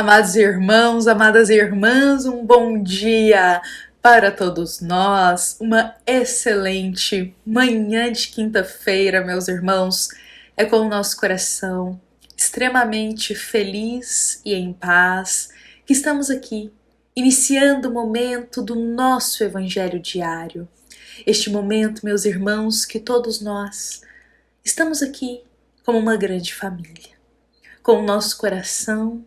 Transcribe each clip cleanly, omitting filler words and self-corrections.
Amados irmãos, amadas irmãs, um bom dia para todos nós, uma excelente manhã de quinta-feira, meus irmãos. É com o nosso coração extremamente feliz e em paz que estamos aqui, iniciando o momento do nosso Evangelho diário. Este momento, meus irmãos, que todos nós estamos aqui como uma grande família, com o nosso coração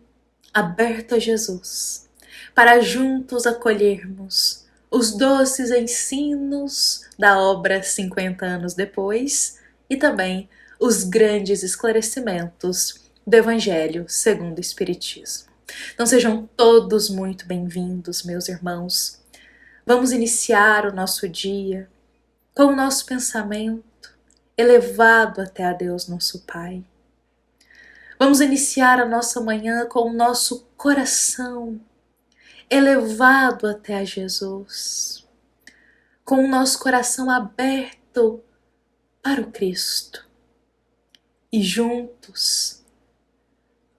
aberto a Jesus, para juntos acolhermos os doces ensinos da obra 50 anos depois e também os grandes esclarecimentos do Evangelho segundo o Espiritismo. Então sejam todos muito bem-vindos, meus irmãos. Vamos iniciar o nosso dia com o nosso pensamento elevado até a Deus nosso Pai. Vamos iniciar a nossa manhã com o nosso coração elevado até a Jesus, com o nosso coração aberto para o Cristo. E juntos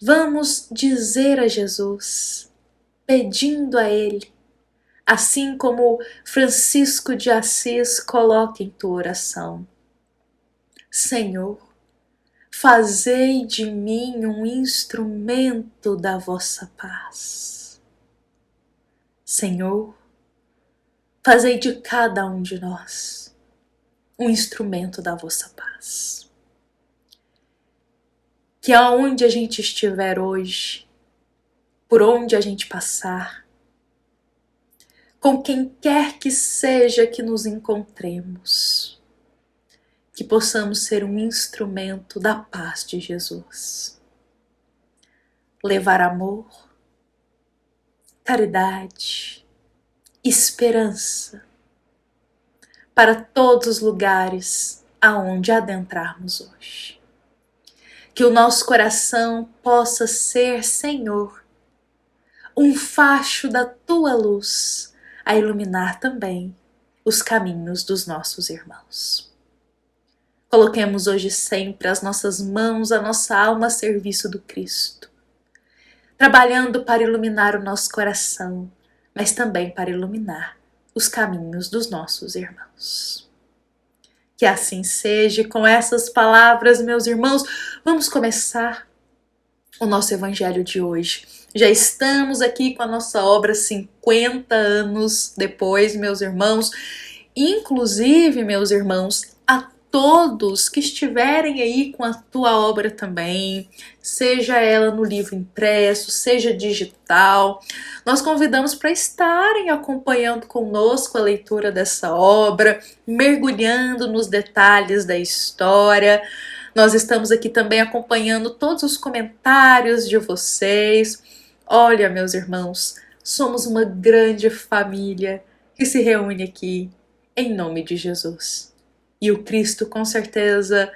vamos dizer a Jesus, pedindo a Ele, assim como Francisco de Assis coloca em tua oração: Senhor, fazei de mim um instrumento da vossa paz. Senhor, fazei de cada um de nós um instrumento da vossa paz. Que aonde a gente estiver hoje, por onde a gente passar, com quem quer que seja que nos encontremos, que possamos ser um instrumento da paz de Jesus. Levar amor, caridade, esperança para todos os lugares aonde adentrarmos hoje. Que o nosso coração possa ser, Senhor, um facho da tua luz a iluminar também os caminhos dos nossos irmãos. Coloquemos hoje sempre as nossas mãos, a nossa alma a serviço do Cristo, trabalhando para iluminar o nosso coração, mas também para iluminar os caminhos dos nossos irmãos. Que assim seja. Com essas palavras, meus irmãos, vamos começar o nosso Evangelho de hoje. Já estamos aqui com a nossa obra 50 anos depois, meus irmãos. Inclusive, meus irmãos, a todos que estiverem aí com a tua obra também, seja ela no livro impresso, seja digital, nós convidamos para estarem acompanhando conosco a leitura dessa obra, mergulhando nos detalhes da história. Nós estamos aqui também acompanhando todos os comentários de vocês. Olha, meus irmãos, somos uma grande família que se reúne aqui em nome de Jesus. E o Cristo com certeza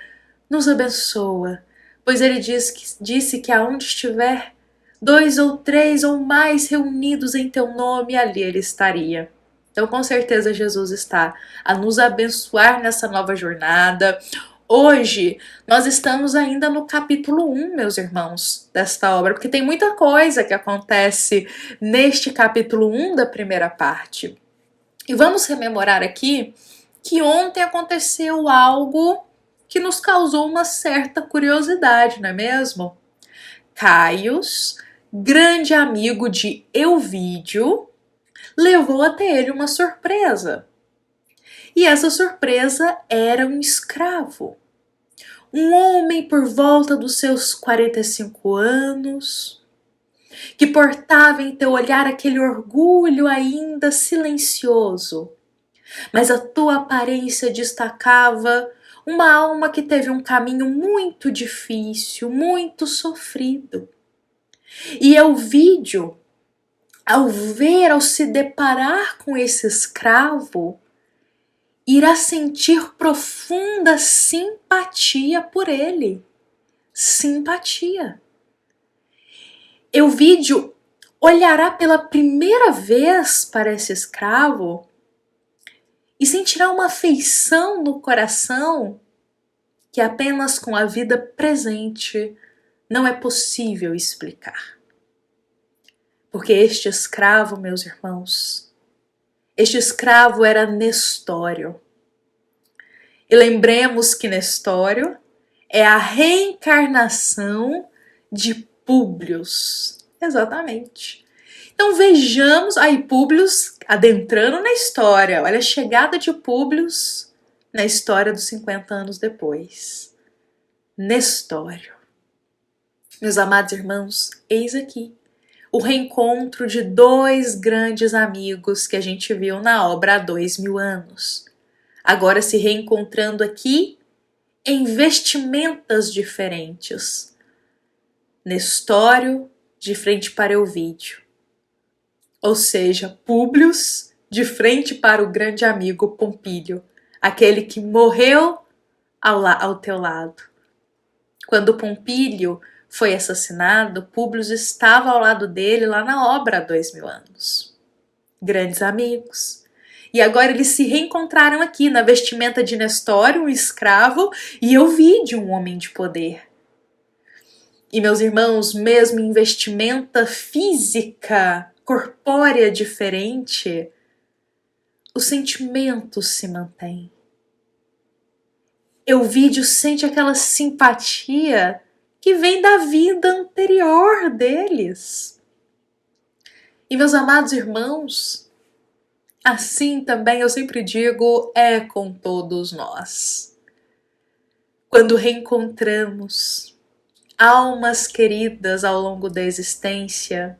nos abençoa, pois ele disse que aonde estiver 2 ou 3 ou mais reunidos em teu nome, ali ele estaria. Então com certeza Jesus está a nos abençoar nessa nova jornada. Hoje nós estamos ainda no capítulo 1, meus irmãos, desta obra, porque tem muita coisa que acontece neste capítulo 1 da primeira parte. E vamos rememorar aqui que ontem aconteceu algo que nos causou uma certa curiosidade, não é mesmo? Caius, grande amigo de Elvídio, levou até ele uma surpresa. E essa surpresa era um escravo. Um homem por volta dos seus 45 anos, que portava em teu olhar aquele orgulho ainda silencioso, mas a tua aparência destacava uma alma que teve um caminho muito difícil, muito sofrido. E Elvídio, ao se deparar com esse escravo, irá sentir profunda simpatia por ele. Simpatia. Elvídio olhará pela primeira vez para esse escravo e sentirá uma afeição no coração que apenas com a vida presente não é possível explicar. Porque este escravo, meus irmãos, este escravo era Nestório. E lembremos que Nestório é a reencarnação de Públio. Exatamente. Então vejamos aí Públio adentrando na história. Olha a chegada de Públio na história dos 50 anos depois. Nestório. Meus amados irmãos, eis aqui o reencontro de dois grandes amigos que a gente viu na obra há 2000 anos. Agora se reencontrando aqui em vestimentas diferentes. Nestório de frente para Elvídio. Ou seja, Públio de frente para o grande amigo Pompílio, aquele que morreu ao teu lado. Quando Pompílio foi assassinado, Públio estava ao lado dele lá na obra há 2000 anos. Grandes amigos. E agora eles se reencontraram aqui na vestimenta de Nestório, um escravo, e Elvídio, um homem de poder. E meus irmãos, mesmo em vestimenta física, corpórea diferente, os sentimentos se mantêm. Elvídio sente aquela simpatia que vem da vida anterior deles. E meus amados irmãos, assim também eu sempre digo, é com todos nós. Quando reencontramos almas queridas ao longo da existência,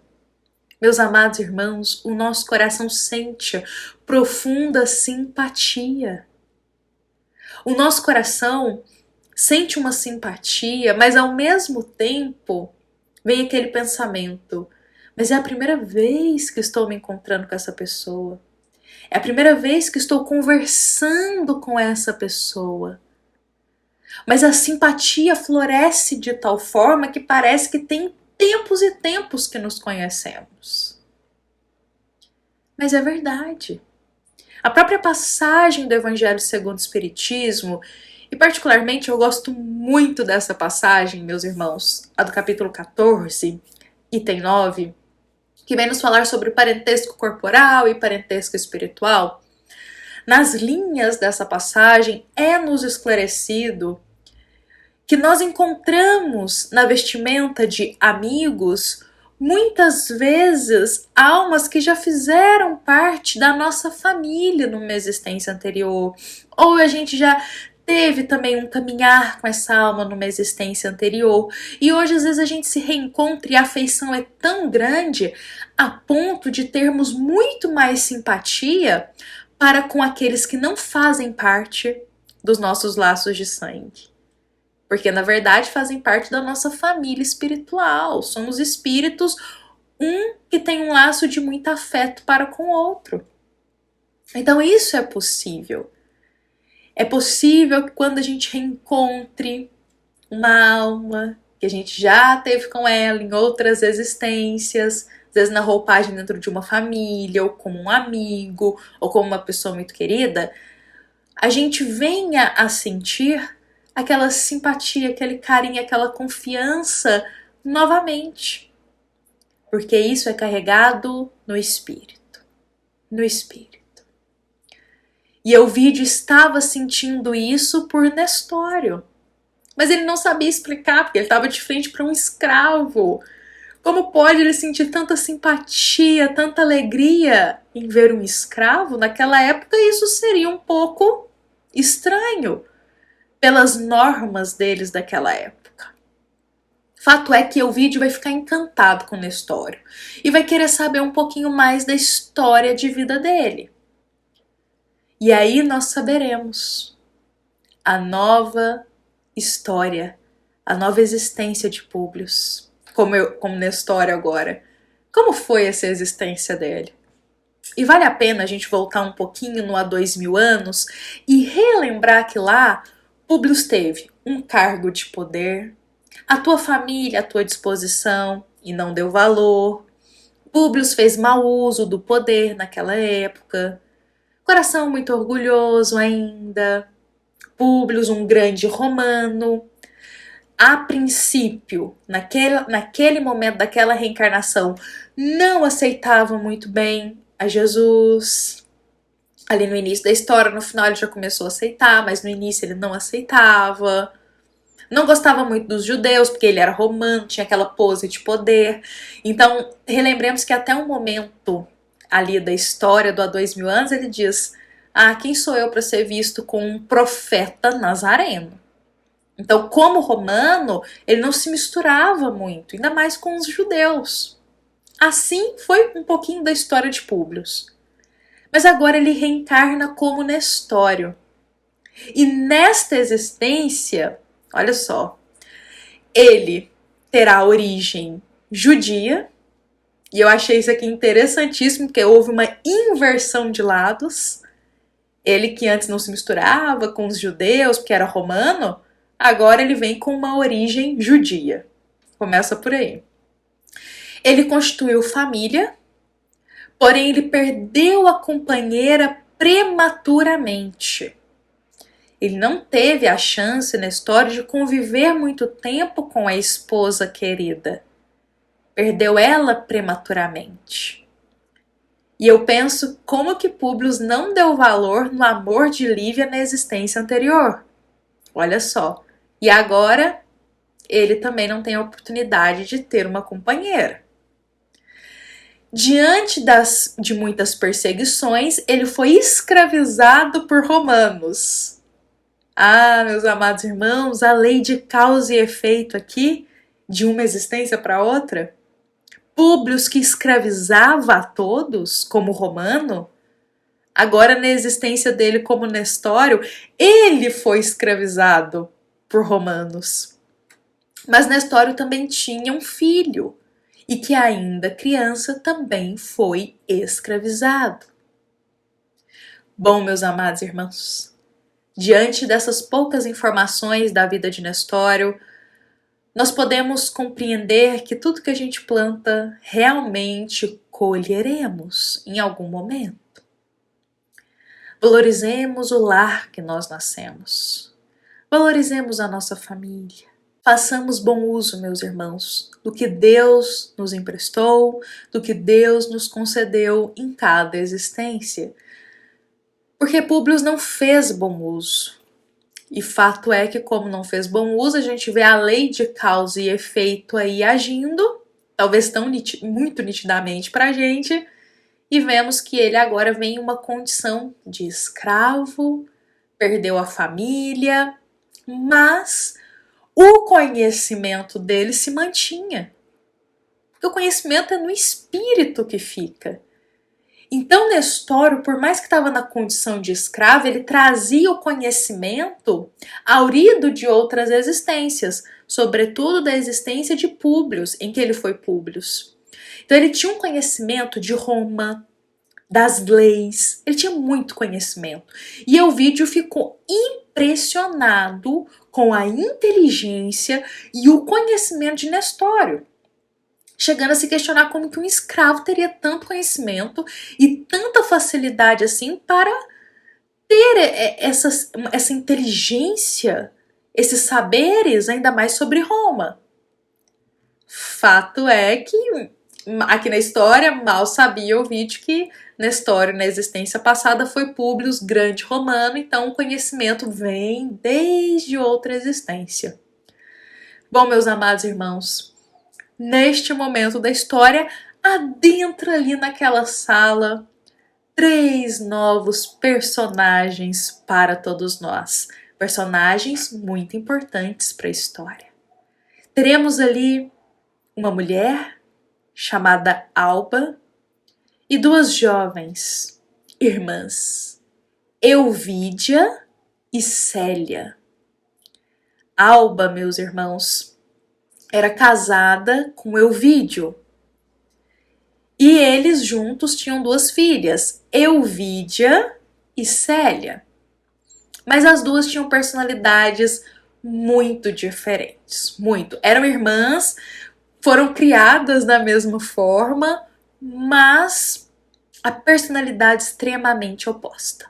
meus amados irmãos, o nosso coração sente profunda simpatia. O nosso coração sente uma simpatia, mas ao mesmo tempo vem aquele pensamento: mas é a primeira vez que estou me encontrando com essa pessoa. É a primeira vez que estou conversando com essa pessoa. Mas a simpatia floresce de tal forma que parece que tem tempos e tempos que nos conhecemos. Mas é verdade. A própria passagem do Evangelho segundo o Espiritismo, e particularmente eu gosto muito dessa passagem, meus irmãos, a do capítulo 14, item 9, que vem nos falar sobre parentesco corporal e parentesco espiritual. Nas linhas dessa passagem é nos esclarecido que nós encontramos na vestimenta de amigos muitas vezes almas que já fizeram parte da nossa família numa existência anterior, ou a gente já teve também um caminhar com essa alma numa existência anterior, e hoje às vezes a gente se reencontra e a afeição é tão grande a ponto de termos muito mais simpatia para com aqueles que não fazem parte dos nossos laços de sangue. Porque, na verdade, fazem parte da nossa família espiritual. Somos espíritos, um que tem um laço de muito afeto para com o outro. Então, isso é possível. É possível que quando a gente reencontre uma alma que a gente já teve com ela em outras existências, às vezes na roupagem dentro de uma família, ou como um amigo, ou como uma pessoa muito querida, a gente venha a sentir aquela simpatia, aquele carinho, aquela confiança novamente. Porque isso é carregado no espírito. No espírito. E Elvídio estava sentindo isso por Nestório. Mas ele não sabia explicar, porque ele estava de frente para um escravo. Como pode ele sentir tanta simpatia, tanta alegria em ver um escravo? Naquela época isso seria um pouco estranho pelas normas deles daquela época. Fato é que Elvídio vai ficar encantado com Nestório e vai querer saber um pouquinho mais da história de vida dele. E aí nós saberemos a nova história, a nova existência de Públio, como Nestório agora. Como foi essa existência dele? E vale a pena a gente voltar um pouquinho no há 2000 anos e relembrar que lá Públio teve um cargo de poder, a tua família à tua disposição e não deu valor. Públio fez mau uso do poder naquela época. Coração muito orgulhoso ainda. Públio, um grande romano. a princípio, naquele momento daquela reencarnação, não aceitavam muito bem a Jesus. Ali no início da história, no final ele já começou a aceitar, mas no início ele não aceitava. Não gostava muito dos judeus, porque ele era romano, tinha aquela pose de poder. Então, relembremos que até um momento ali da história do há 2000 anos, ele diz: ah, quem sou eu para ser visto como um profeta nazareno? Então, como romano, ele não se misturava muito, ainda mais com os judeus. Assim foi um pouquinho da história de Públio. Mas agora ele reencarna como Nestório. E nesta existência, olha só, ele terá origem judia, e eu achei isso aqui interessantíssimo, porque houve uma inversão de lados. Ele que antes não se misturava com os judeus, porque era romano, agora ele vem com uma origem judia. Começa por aí. Ele constituiu família, porém ele perdeu a companheira prematuramente. Ele não teve a chance na história de conviver muito tempo com a esposa querida. Perdeu ela prematuramente. E eu penso como que Públio não deu valor no amor de Lívia na existência anterior. Olha só. E agora ele também não tem a oportunidade de ter uma companheira. Diante de muitas perseguições, ele foi escravizado por romanos. Ah, meus amados irmãos, a lei de causa e efeito aqui, de uma existência para outra. Públio, que escravizava a todos, como romano, agora na existência dele como Nestório, ele foi escravizado por romanos. Mas Nestório também tinha um filho, e que ainda criança também foi escravizado. Bom, meus amados irmãos, diante dessas poucas informações da vida de Nestório, nós podemos compreender que tudo que a gente planta realmente colheremos em algum momento. Valorizemos o lar que nós nascemos. Valorizemos a nossa família. Façamos bom uso, meus irmãos, do que Deus nos emprestou, do que Deus nos concedeu em cada existência. Porque Públio não fez bom uso. E fato é que, como não fez bom uso, a gente vê a lei de causa e efeito aí agindo, talvez muito nitidamente pra gente, e vemos que ele agora vem em uma condição de escravo, perdeu a família, mas o conhecimento dele se mantinha. Porque o conhecimento é no espírito que fica. Então Nestório, por mais que estava na condição de escravo, ele trazia o conhecimento aurido de outras existências, sobretudo da existência de Públio, em que ele foi Públio. Então ele tinha um conhecimento de Roma, das leis, ele tinha muito conhecimento. E Ovídio ficou impressionado com a inteligência e o conhecimento de Nestório, chegando a se questionar como que um escravo teria tanto conhecimento e tanta facilidade assim para ter essa inteligência, esses saberes, ainda mais sobre Roma. Fato é que aqui na história mal sabia Ovídio que Nestório na existência passada foi Públio, grande romano, então o conhecimento vem desde outra existência. Bom, meus amados irmãos, neste momento da história, adentra ali naquela sala 3 novos personagens para todos nós. Personagens muito importantes para a história. Teremos ali uma mulher chamada Alba e 2 jovens irmãs, Euvídia e Célia. Alba, meus irmãos, era casada com Euvídio. E eles juntos tinham 2 filhas, Euvídia e Célia. Mas as duas tinham personalidades muito diferentes, muito. Eram irmãs, foram criadas da mesma forma, mas a personalidade extremamente oposta.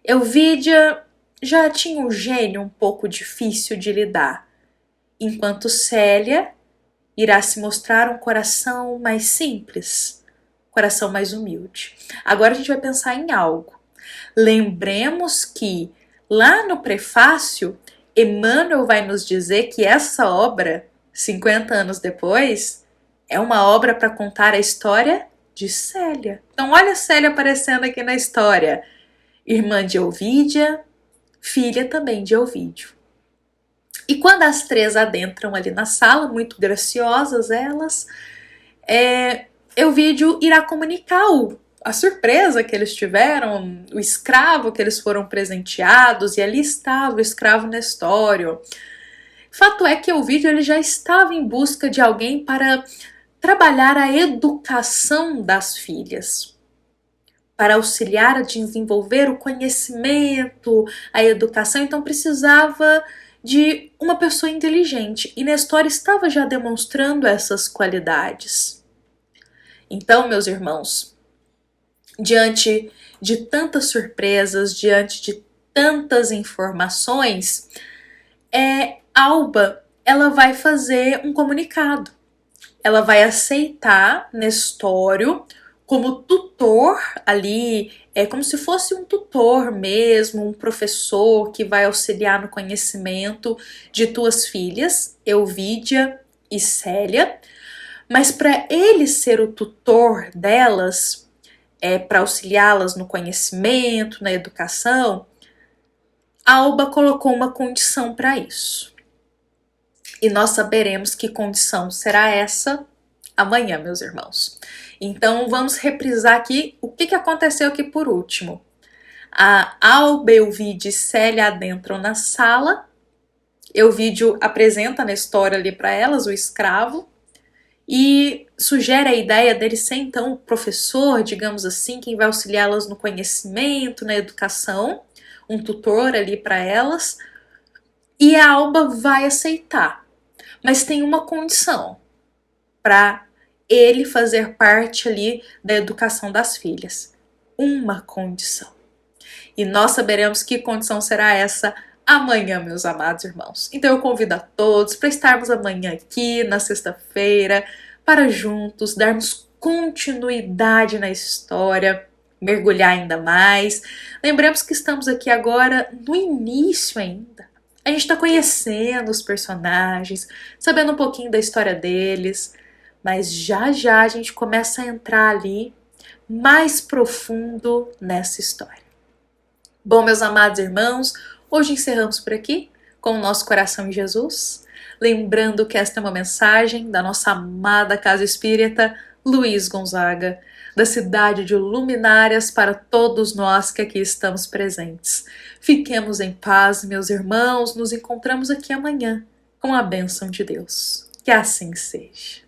Euvídia já tinha um gênio um pouco difícil de lidar. enquanto Célia irá se mostrar um coração mais simples, coração mais humilde. Agora a gente vai pensar em algo. Lembremos que lá no prefácio, Emmanuel vai nos dizer que essa obra, 50 anos depois, é uma obra para contar a história de Célia. Então olha Célia aparecendo aqui na história. Irmã de Ovídia, filha também de Ovídio. E quando as três adentram ali na sala, muito graciosas elas, Ovídio irá comunicar a surpresa que eles tiveram, o escravo que eles foram presenteados, e ali estava o escravo Nestório. Fato é que Ovídio ele já estava em busca de alguém para trabalhar a educação das filhas, para auxiliar a desenvolver o conhecimento, a educação, então precisava de uma pessoa inteligente, e Nestório estava já demonstrando essas qualidades. Então, meus irmãos, diante de tantas surpresas, diante de tantas informações, Alba ela vai fazer um comunicado. Ela vai aceitar Nestório como tutor ali, como se fosse um tutor mesmo, um professor que vai auxiliar no conhecimento de tuas filhas, Euvídia e Célia. Mas para ele ser o tutor delas, para auxiliá-las no conhecimento, na educação, Alba colocou uma condição para isso. E nós saberemos que condição será essa amanhã, meus irmãos. Então vamos reprisar aqui o que aconteceu aqui por último. A Alba, Euvídia e Célia adentram na sala. Euvídio apresenta na história ali para elas o escravo e sugere a ideia dele ser então o professor, digamos assim, quem vai auxiliá-las no conhecimento, na educação, um tutor ali para elas. E a Alba vai aceitar, mas tem uma condição para ele fazer parte ali da educação das filhas. Uma condição. E nós saberemos que condição será essa amanhã, meus amados irmãos. Então eu convido a todos para estarmos amanhã aqui, na sexta-feira, para juntos darmos continuidade na história, mergulhar ainda mais. Lembremos que estamos aqui agora no início ainda. A gente está conhecendo os personagens, sabendo um pouquinho da história deles, mas já já a gente começa a entrar ali mais profundo nessa história. Bom, meus amados irmãos, hoje encerramos por aqui com o nosso coração em Jesus, lembrando que esta é uma mensagem da nossa amada Casa Espírita Luiz Gonzaga, da cidade de Luminárias, para todos nós que aqui estamos presentes. Fiquemos em paz, meus irmãos, nos encontramos aqui amanhã com a bênção de Deus. Que assim seja.